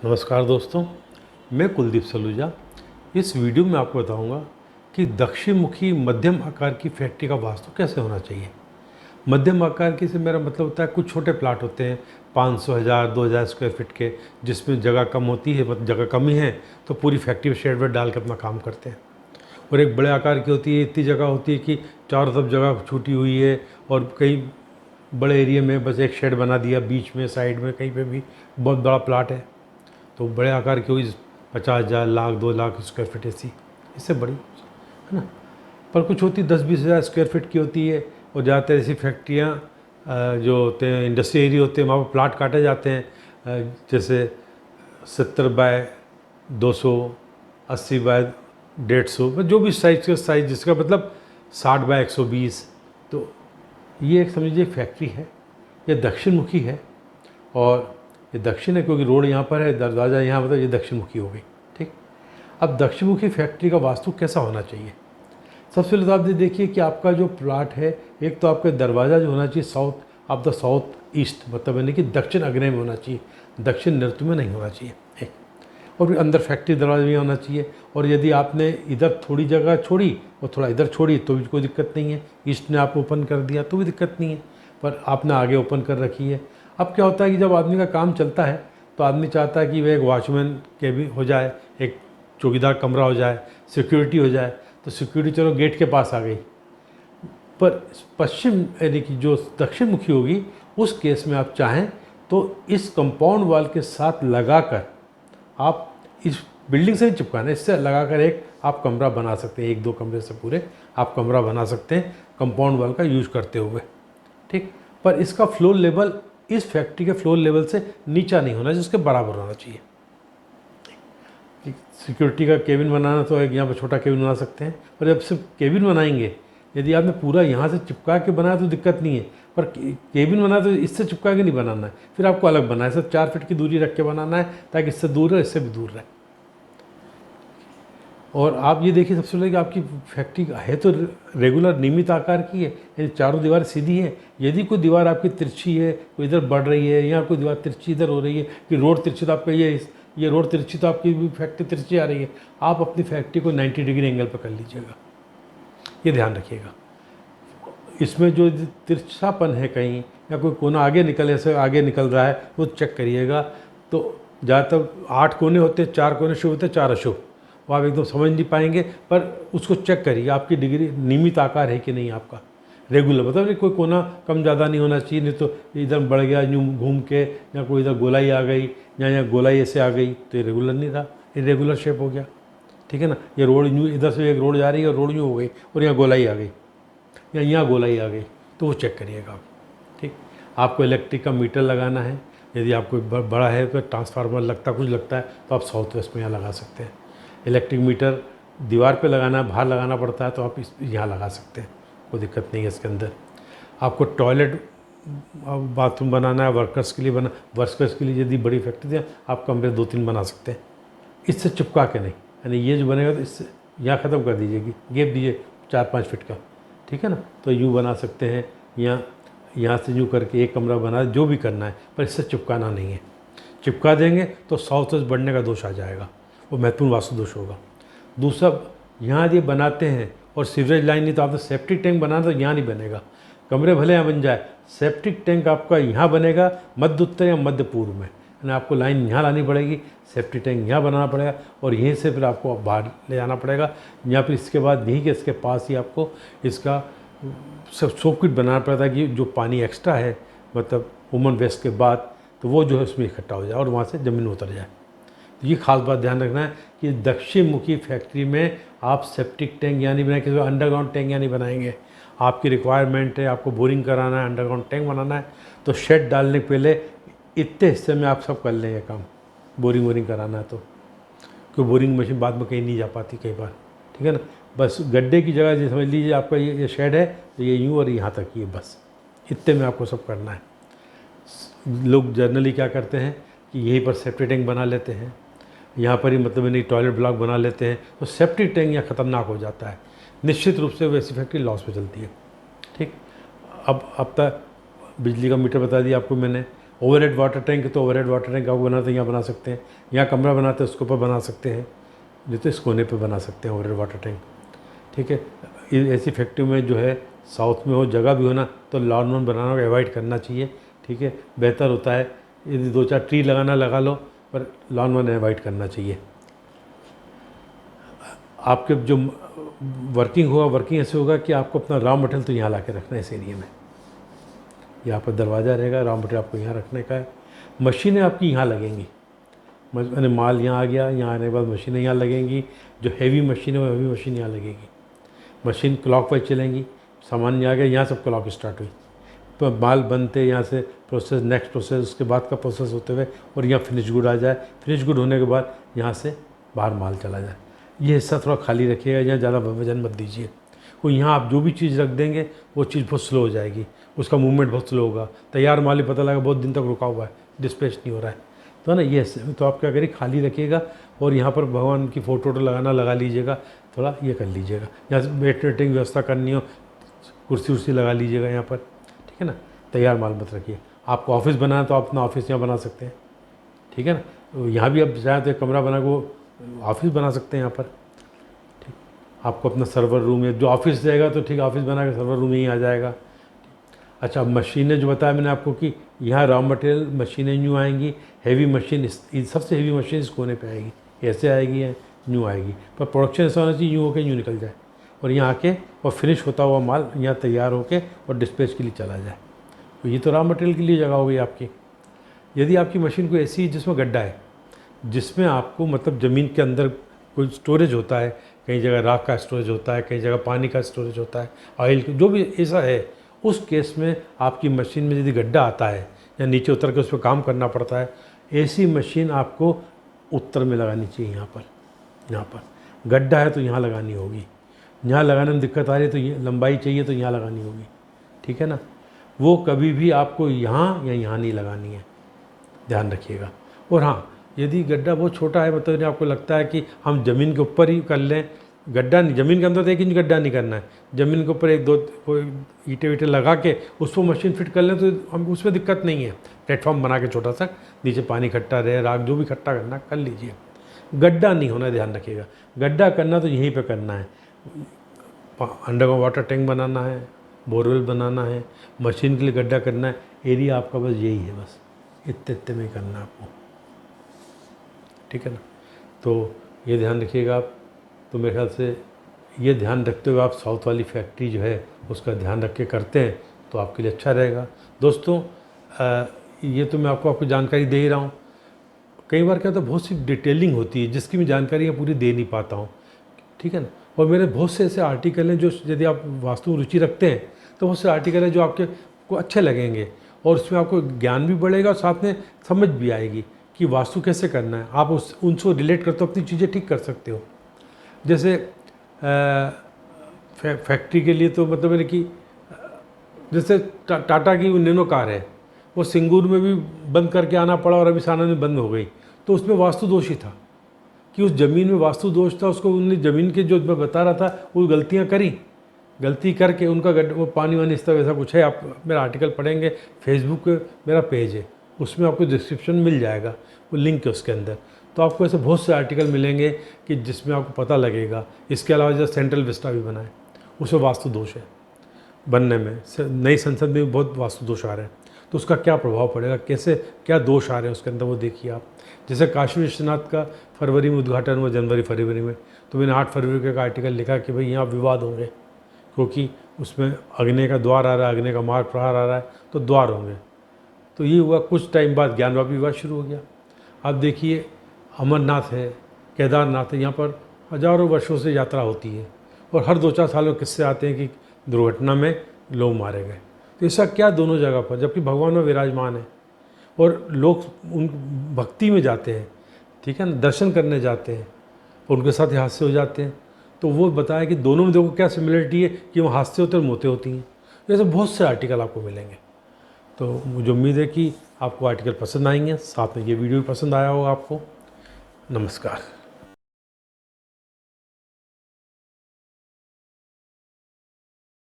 नमस्कार दोस्तों, मैं कुलदीप सलूजा। इस वीडियो में आपको बताऊंगा कि दक्षिण मुखी मध्यम आकार की फैक्ट्री का वास्तु कैसे होना चाहिए। मध्यम आकार की से मेरा मतलब होता है कुछ छोटे प्लाट होते हैं 500, 1000, 2000 स्क्वायर फीट के, जिसमें जगह कम होती है, मतलब जगह कम ही है तो पूरी फैक्ट्री शेड वेड डाल के अपना काम करते हैं। और एक बड़े आकार की होती है, इतनी जगह होती है कि चारों तरफ जगह छूटी हुई है और कई बड़े एरिया में बस एक शेड बना दिया, बीच में साइड में कहीं पे भी बहुत बड़ा प्लाट है तो बड़े आकार की हुई 50,000, लाख, 2 लाख स्क्वायर फीट ऐसी, इससे बड़ी है ना। पर कुछ होती 10-20 हज़ार स्क्वायर फीट की होती है। और ज़्यादातर ऐसी फैक्ट्रियाँ जो होते हैं इंडस्ट्री एरिया होते हैं, वहाँ पर प्लाट काटे जाते हैं, जैसे 70 बाय 200, 80 बाय 150, जो भी साइज का साइज, जिसका मतलब 60 बाय 120। तो ये एक समझिए फैक्ट्री है, ये दक्षिण मुखी है। और ये दक्षिण है क्योंकि रोड यहाँ पर है, दरवाज़ा यहाँ, मतलब ये दक्षिण मुखी हो गई। ठीक, अब दक्षिण मुखी फैक्ट्री का वास्तु कैसा होना चाहिए। सबसे पहले तो आप ये देखिए कि आपका जो प्लाट है, एक तो आपका दरवाज़ा जो होना चाहिए south of the south east, मतलब यानी कि दक्षिण अग्नेय में होना चाहिए, दक्षिण नृत्य में नहीं होना चाहिए एक। और फिर अंदर फैक्ट्री दरवाजा भी होना चाहिए। और यदि आपने इधर थोड़ी जगह छोड़ी और थोड़ा इधर छोड़ी तो भी कोई दिक्कत नहीं है, ईस्ट ने आप ओपन कर दिया तो भी दिक्कत नहीं है, पर आपने आगे ओपन कर रखी है। अब क्या होता है कि जब आदमी का काम चलता है तो आदमी चाहता है कि वह एक वॉचमैन के भी हो जाए, एक चौकीदार कमरा हो जाए, सिक्योरिटी हो जाए। तो सिक्योरिटी चलो गेट के पास आ गई, पर पश्चिम यानी कि जो दक्षिण मुखी होगी उस केस में आप चाहें तो इस कंपाउंड वॉल के साथ लगाकर आप इस बिल्डिंग से ही चिपकाना, इससे लगाकर एक आप कमरा बना सकते हैं, 1-2 कमरे से पूरे आप कमरा बना सकते हैं कंपाउंड वॉल का यूज करते हुए। ठीक, पर इसका फ्लोर लेवल इस फैक्ट्री के फ्लोर लेवल से नीचा नहीं होना चाहिए, उसके बराबर होना चाहिए। सिक्योरिटी का केबिन बनाना तो एक यहाँ पर छोटा केबिन बना सकते हैं, पर जब सिर्फ केबिन बनाएंगे, यदि आपने पूरा यहाँ से चिपका के बनाया तो दिक्कत नहीं है, पर केबिन बना तो इससे चिपका के नहीं बनाना है, फिर आपको अलग बनाना है, सिर्फ 4 फीट की दूरी रख के बनाना है ताकि इससे दूर रहे, इससे भी दूर रहे। और आप ये देखिए सबसे पहले कि आपकी फैक्ट्री है तो रेगुलर नियमित आकार की है, यानी चारों दीवार सीधी है। यदि कोई दीवार आपकी तिरछी है, कोई इधर बढ़ रही है, या कोई दीवार तिरछी इधर हो रही है कि रोड तिरछी, तो आपका ये रोड तिरछी तो आपकी भी फैक्ट्री तिरछी आ रही है, आप अपनी फैक्ट्री को 90 डिग्री एंगल पर कर लीजिएगा, ये ध्यान रखिएगा। इसमें जो तिरछापन है कहीं या कोई कोना आगे ऐसे आगे निकल रहा है वो चेक करिएगा। तो ज़्यादातर 8 कोने होते हैं, 4 कोने शुभ होते हैं, 4 अशुभ, वो आप एकदम समझ नहीं पाएंगे, पर उसको चेक करिए आपकी डिग्री नियमित आकार है कि नहीं आपका रेगुलर, मतलब कोई कोना कम ज़्यादा नहीं होना चाहिए, नहीं तो इधर बढ़ गया यूँ घूम के, या कोई इधर गोलाई आ गई या यहाँ गोलाई ऐसे आ गई तो ये रेगुलर नहीं था, इरेगुलर शेप हो गया। ठीक है ना, ये रोड यूँ इधर से एक रोड जा रही है और रोड यूँ हो गई और यहाँ गोलाई आ गई या यहाँ गोलाई आ गई, तो वो चेक करिएगा आप। ठीक, आपको इलेक्ट्रिक का मीटर लगाना है, यदि आपको बड़ा है तो ट्रांसफार्मर लगता कुछ लगता है तो आप साउथ वेस्ट में यहाँ लगा सकते हैं। इलेक्ट्रिक मीटर दीवार पे लगाना, बाहर लगाना पड़ता है तो आप इस यहाँ लगा सकते हैं, कोई दिक्कत नहीं है इसके अंदर। आपको टॉयलेट बाथरूम बनाना है वर्कर्स के लिए वर्कर्स के लिए यदि बड़ी फैक्ट्री है आप कमरे 2-3 बना सकते हैं, इससे चिपका के नहीं, यानी ये जो बनेगा तो इससे यहाँ ख़त्म कर दीजिए, गैप दीजिए 4-5 फीट का। ठीक है ना, तो यूँ बना सकते हैं, यहाँ से यूँ करके एक कमरा बना, जो भी करना है, पर इससे चिपकाना नहीं है। चिपका देंगे तो साउथ वेस्ट बढ़ने का दोष आ जाएगा, वो महत्वपूर्ण वास्तु दोष होगा। दूसरा, यहाँ यदि बनाते हैं और सीवरेज लाइन नहीं तो आपने सेप्टिक टैंक बनाना तो यहाँ नहीं बनेगा, कमरे भले यहाँ बन जाए, सेप्टिक टैंक आपका यहाँ बनेगा मध्य उत्तर या मध्य पूर्व में, यानी आपको लाइन यहाँ लानी पड़ेगी, सेप्टिक टैंक यहाँ बनाना पड़ेगा और यहीं से फिर आपको बाहर ले जाना पड़ेगा, या फिर इसके बाद यहीं के इसके पास ही आपको इसका सब सोकिट बनाना पड़ता है कि जो पानी एक्स्ट्रा है, मतलब वुमन वेस्ट के बाद, तो वो जो है उसमें इकट्ठा हो जाए और वहाँ से ज़मीन उतर जाए। तो ये खास बात ध्यान रखना है कि दक्षिण मुखी फैक्ट्री में आप सेप्टिक टैंक यहाँ नहीं बनाएंगे, किसी अंडरग्राउंड टैंक यहाँ नहीं बनाएंगे। आपकी रिक्वायरमेंट है, आपको बोरिंग कराना है, अंडरग्राउंड टैंक बनाना है, तो शेड डालने के पहले इतने हिस्से में आप सब कर लें ये काम, बोरिंग कराना है तो, क्योंकि बोरिंग मशीन बाद में कहीं नहीं जा पाती कई बार। ठीक है ना, बस गड्ढे की जगह समझ लीजिए आपका ये शेड है तो ये यूँ और यहाँ तक ये, बस इतने में आपको सब करना है। लोग जनरली क्या करते हैं कि यहीं पर सेप्टिक टैंक बना लेते हैं, यहाँ पर ही मतलब नहीं टॉयलेट ब्लॉक बना लेते हैं, तो सेप्टिक टैंक यहाँ ख़तरनाक हो जाता है, निश्चित रूप से वैसी फैक्ट्री लॉस में चलती है। ठीक, अब तक बिजली का मीटर बता दिया आपको मैंने, ओवरहेड वाटर टैंक है तो ओवरहेड वाटर टैंक आप बनाते हैं यहाँ बना सकते हैं, यहाँ कमरा बनाते हैं उसके ऊपर बना सकते हैं, नहीं तो इस कोने पे बना सकते हैं ओवरहेड वाटर टैंक। ठीक है, ऐसी फैक्ट्री में जो है साउथ में हो, जगह भी हो ना, तो लॉन वॉन बनाना को अवॉइड करना चाहिए। ठीक है, बेहतर होता है यदि 2-4 ट्री लगाना लगा लो, पर लॉन वॉन अवॉइड करना चाहिए। आपके जो वर्किंग होगा, वर्किंग ऐसे होगा कि आपको अपना रॉ मटेरियल तो यहाँ ला के रखना है इस एरिया में। यहाँ पर दरवाज़ा रहेगा, रॉ मटेरियल आपको यहाँ रखने का है। मशीनें आपकी यहाँ लगेंगी, मैंने माल यहाँ आ गया, यहाँ आने के बाद मशीनें यहाँ लगेंगी। जो हैवी मशीन है वो हैवी मशीन यहाँ लगेगी। मशीन क्लॉक वाइज चलेंगी, सामान यहाँ आ गया, यहाँ सब क्लॉक स्टार्ट हुई, तो माल बनते यहाँ से प्रोसेस, नेक्स्ट प्रोसेस, उसके बाद का प्रोसेस होते हुए और यहाँ फिनिश गुड आ जाए। फिनिश गुड होने के बाद यहाँ से बाहर माल चला जाए। ये हिस्सा थोड़ा खाली रखिएगा, यहाँ ज़्यादा वजन मत दीजिए। कोई यहाँ आप जो भी चीज़ रख देंगे वो चीज़ बहुत स्लो हो जाएगी, उसका मूवमेंट बहुत स्लो होगा। तैयार माल ही पता लगा बहुत दिन तक रुका हुआ है, डिस्पैच नहीं हो रहा है, तो ना ये तो आप क्या करिए, खाली रखिएगा। और यहाँ पर भगवान की फ़ोटो लगाना लगा लीजिएगा, थोड़ा ये कर लीजिएगा। यहाँ से बैठने की व्यवस्था करनी हो, कुर्सी उर्सी लगा लीजिएगा यहाँ पर। ठीक है ना, तैयार माल मत रखिए। आपको ऑफिस बनाना तो आप अपना ऑफिस यहाँ बना सकते हैं। ठीक है ना, तो यहाँ भी आप चाहें तो कमरा बना के ऑफिस बना सकते हैं यहाँ पर। ठीक, आपको अपना सर्वर रूम है, जो ऑफिस रहेगा तो ठीक, ऑफिस बना के सर्वर रूम यहीं आ जाएगा। अच्छा, मशीनें जो बताया मैंने आपको कि यहाँ रॉ मटेरियल मशीनें न्यू आएंगी। हैवी मशीन सबसे हैवी मशीन इस कोने पे आएगी, ऐसे आएगी या न्यू आएगी, पर प्रोडक्शन ऐसा होना चाहिए यूँ होकर यूँ निकल जाए और यहाँ आके और फिनिश होता हुआ माल यहाँ तैयार होके और डिस्पैच के लिए चला जाए। तो ये तो रॉ मटेरियल के लिए जगह हो गई आपकी। यदि आपकी मशीन कोई ऐसी है जिसमें गड्ढा है, जिसमें आपको मतलब ज़मीन के अंदर कोई स्टोरेज होता है, कई जगह राख का स्टोरेज होता है, कई जगह पानी का स्टोरेज होता है, ऑयल जो भी ऐसा है, उस केस में आपकी मशीन में यदि गड्ढा आता है या नीचे उतर के उस पर काम करना पड़ता है, ऐसी मशीन आपको उत्तर में लगानी चाहिए। यहाँ पर गड्ढा है तो यहाँ लगानी होगी, यहाँ लगाने में दिक्कत आ रही है तो ये लंबाई चाहिए तो यहाँ लगानी होगी। ठीक है ना, वो कभी भी आपको यहाँ या यहाँ नहीं लगानी है, ध्यान रखिएगा। और हाँ, यदि गड्ढा बहुत छोटा है, मतलब आपको लगता है कि हम ज़मीन के ऊपर ही कर लें, गड्ढा नहीं, ज़मीन के अंदर तो 1 इंच गड्ढा नहीं करना है, ज़मीन के ऊपर 1-2 ईंटें वीटें लगा के उस पर मशीन फिट कर लें तो हम उसमें दिक्कत नहीं है। प्लेटफॉर्म बना के छोटा सा, नीचे पानी इकट्ठा रहे, राख जो भी इकट्ठा करना कर लीजिए। गड्ढा नहीं होना, ध्यान रखिएगा। गड्ढा करना तो यहीं पर करना है, अंडरग्राउंड वाटर टैंक बनाना है, बोरवेल बनाना है, मशीन के लिए गड्ढा करना है, एरिया आपका बस यही है, बस इतने में ही करना है आपको। ठीक है ना, तो ये ध्यान रखिएगा आप। तो मेरे ख्याल से ये ध्यान रखते हुए आप साउथ वाली फैक्ट्री जो है उसका ध्यान रख के करते हैं तो आपके लिए अच्छा रहेगा। दोस्तों, ये तो मैं आपको जानकारी दे ही रहा हूँ। कई बार क्या होता है, बहुत सी डिटेलिंग होती है जिसकी मैं जानकारी पूरी दे नहीं पाता हूँ। ठीक है ना, और मेरे बहुत से ऐसे आर्टिकल हैं जो यदि आप वास्तु रुचि रखते हैं तो बहुत से आर्टिकल हैं जो आपके को अच्छे लगेंगे और उसमें आपको ज्ञान भी बढ़ेगा और साथ में समझ भी आएगी कि वास्तु कैसे करना है। आप उनसे रिलेट करते हो, अपनी चीज़ें ठीक कर सकते हो। जैसे फैक्ट्री के लिए तो मतलब है कि जैसे टाटा की नैनो कार है, वो सिंगूर में भी बंद करके आना पड़ा और अभी साना में बंद हो गई, तो उसमें वास्तु दोष ही था कि उस ज़मीन में वास्तु दोष था। उसको उन्होंने ज़मीन के जो मैं बता रहा था वो गलतियाँ करी, गलती करके उनका वो पानी वानी इस तरह वैसा कुछ है। आप मेरा आर्टिकल पढ़ेंगे, फेसबुक पे मेरा पेज है, उसमें आपको डिस्क्रिप्शन मिल जाएगा, वो लिंक है उसके अंदर। तो आपको ऐसे बहुत से आर्टिकल मिलेंगे कि जिसमें आपको पता लगेगा। इसके अलावा जैसे सेंट्रल विस्टा भी बना है, उसमें वास्तु दोष है बनने में। नई संसद में भी बहुत वास्तु दोष आ रहे हैं, तो उसका क्या प्रभाव पड़ेगा, कैसे क्या दोष आ रहे हैं उसके अंदर, वो देखिए आप। जैसे काशी विश्वनाथ का फरवरी में उद्घाटन हुआ, जनवरी-फरवरी में, तो मैंने 8 फरवरी का एक आर्टिकल लिखा कि भाई यहाँ विवाद होंगे क्योंकि उसमें अग्नि का द्वार आ रहा है, अग्नि का मार्ग प्रहार आ रहा है, तो द्वार होंगे। तो ये हुआ, कुछ टाइम बाद ज्ञानवापी विवाद शुरू हो गया। अब देखिए, अमरनाथ है, केदारनाथ है, यहाँ पर हज़ारों वर्षों से यात्रा होती है और हर 2-4 सालों किस्से आते हैं कि दुर्घटना में लोग मारे गए। तो ऐसा क्या दोनों जगह पर, जबकि भगवान में विराजमान है और लोग उन भक्ति में जाते हैं, ठीक है ना, दर्शन करने जाते हैं, उनके साथ हादसे हो जाते हैं। तो वो बताया कि दोनों में देखो क्या सिमिलरिटी है कि वहाँ हादसे होते और मौतें होती हैं। जैसे बहुत से आर्टिकल आपको मिलेंगे। तो मुझे उम्मीद है कि आपको आर्टिकल पसंद आएंगे, साथ में ये वीडियो भी पसंद आया होगा आपको। नमस्कार।